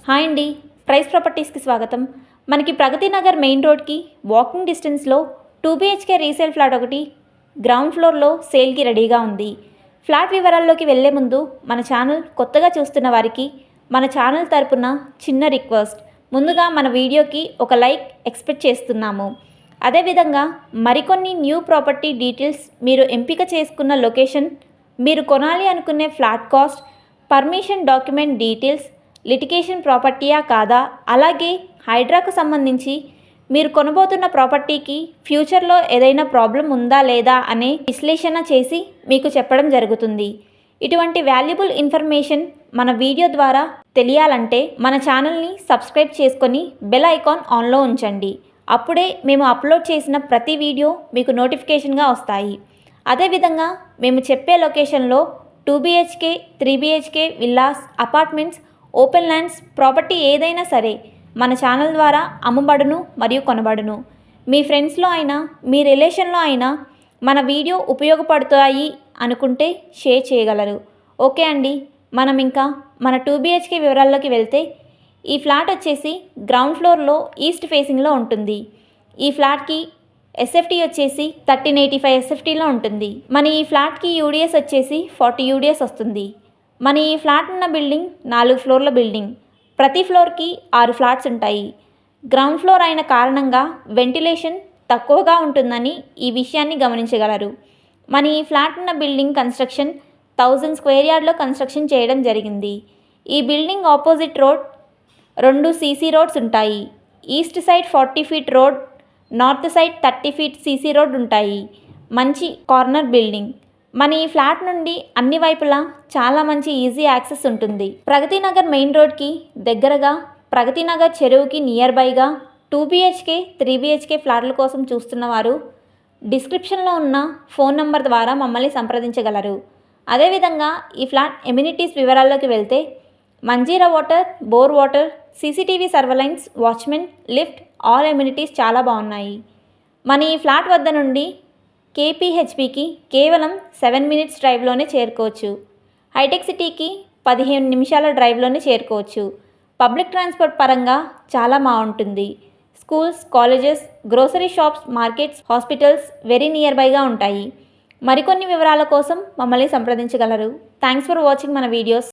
Hi అండి, price ప్రాపర్టీస్కి స్వాగతం. మనకి ప్రగతి నగర్ మెయిన్ రోడ్కి వాకింగ్ డిస్టెన్స్లో 2 BHK రీసేల్ ఫ్లాట్ ఒకటి గ్రౌండ్ ఫ్లోర్లో సేల్కి రెడీగా ఉంది. ఫ్లాట్ వివరాల్లోకి వెళ్లే ముందు మన ఛానల్ కొత్తగా చూస్తున్న వారికి మన ఛానల్ తరపున చిన్న రిక్వెస్ట్, ముందుగా మన వీడియోకి ఒక లైక్ ఎక్స్పెక్ట్ చేస్తున్నాము. అదేవిధంగా మరికొన్ని న్యూ ప్రాపర్టీ డీటెయిల్స్, మీరు ఎంపిక చేసుకున్న లొకేషన్, మీరు కొనాలి అనుకునే flat cost, permission document details, litigation ప్రాపర్టీయా కాదా, అలాగే హైడ్రాకు సంబంధించి మీరు కొనబోతున్న ప్రాపర్టీకి ఫ్యూచర్లో ఏదైనా ప్రాబ్లం ఉందా లేదా అనే విశ్లేషణ చేసి మీకు చెప్పడం జరుగుతుంది. ఇటువంటి వాల్యుబుల్ ఇన్ఫర్మేషన్ మన వీడియో ద్వారా తెలియాలంటే మన ఛానల్ని సబ్స్క్రైబ్ చేసుకొని బెల్ ఐకాన్ ఆన్లో ఉంచండి. అప్పుడే మేము అప్లోడ్ చేసిన ప్రతి వీడియో మీకు నోటిఫికేషన్గా వస్తాయి. అదేవిధంగా మేము చెప్పే లొకేషన్లో 2 BHK, 3 BHK villas, apartments, open lands property ఏదైనా సరే మన ఛానల్ ద్వారా అమ్మబడును మరియు కొనబడును. మీ ఫ్రెండ్స్లో అయినా మీ రిలేషన్లో అయినా మన వీడియో ఉపయోగపడుతాయి అనుకుంటే షేర్ చేయగలరు. ఓకే అండి, మనం ఇంకా మన 2 BHK వివరాల్లోకి వెళ్తే, ఈ ఫ్లాట్ వచ్చేసి గ్రౌండ్ ఫ్లోర్లో ఈస్ట్ ఫేసింగ్లో ఉంటుంది. ఈ ఫ్లాట్కి ఎస్ఎఫ్టీ వచ్చేసి 1385 ఎస్ఎఫ్టీలో ఉంటుంది. మన ఈ ఫ్లాట్కి యూడిఎస్ వచ్చేసి 40 యూడిఎస్ వస్తుంది. మన ఈ ఫ్లాట్ ఉన్న బిల్డింగ్ 4 ఫ్లోర్ల బిల్డింగ్. ప్రతి ఫ్లోర్కి 6 ఫ్లాట్స్ ఉంటాయి. గ్రౌండ్ ఫ్లోర్ అయిన కారణంగా వెంటిలేషన్ తక్కువగా ఉంటుందని ఈ విషయాన్ని గమనించగలరు. మన ఈ ఫ్లాట్ ఉన్న బిల్డింగ్ కన్స్ట్రక్షన్ 1000 స్క్వేర్ యార్డ్లో కన్స్ట్రక్షన్ చేయడం జరిగింది. ఈ building opposite road 2 CC roads ఉంటాయి. East side 40 feet road, north side 30 feet CC road ఉంటాయి. మంచి కార్నర్ బిల్డింగ్. మన ఈ ఫ్లాట్ నుండి అన్ని వైపులా చాలా మంచి ఈజీ యాక్సెస్ ఉంటుంది. ప్రగతి నగర్ మెయిన్ రోడ్కి దగ్గరగా, ప్రగతి నగర్ చెరువుకి నియర్ బైగా 2 BHK, 3 BHK ఫ్లాట్ల కోసం చూస్తున్నవారు డిస్క్రిప్షన్లో ఉన్న ఫోన్ నంబర్ ద్వారా మమ్మల్ని సంప్రదించగలరు. అదేవిధంగా ఈ ఫ్లాట్ ఎమ్యూనిటీస్ వివరాల్లోకి వెళ్తే, Manjira water, bore water, CCTV surveillance, watchman, lift, all amenities చాలా బాగున్నాయి. మన ఈ ఫ్లాట్ వద్ద నుండి KPHPకి కేవలం 7 మినిట్స్ డ్రైవ్లోనే చేరుకోవచ్చు. హైటెక్ సిటీకి 15 నిమిషాల డ్రైవ్లోనే చేరుకోవచ్చు. పబ్లిక్ ట్రాన్స్పోర్ట్ పరంగా చాలా బాగుంటుంది. Schools, colleges, grocery shops, markets, hospitals very near బైగా ఉంటాయి. మరికొన్ని వివరాల కోసం మమ్మల్ని సంప్రదించగలరు. థ్యాంక్స్ ఫర్ వాచింగ్ మన వీడియోస్.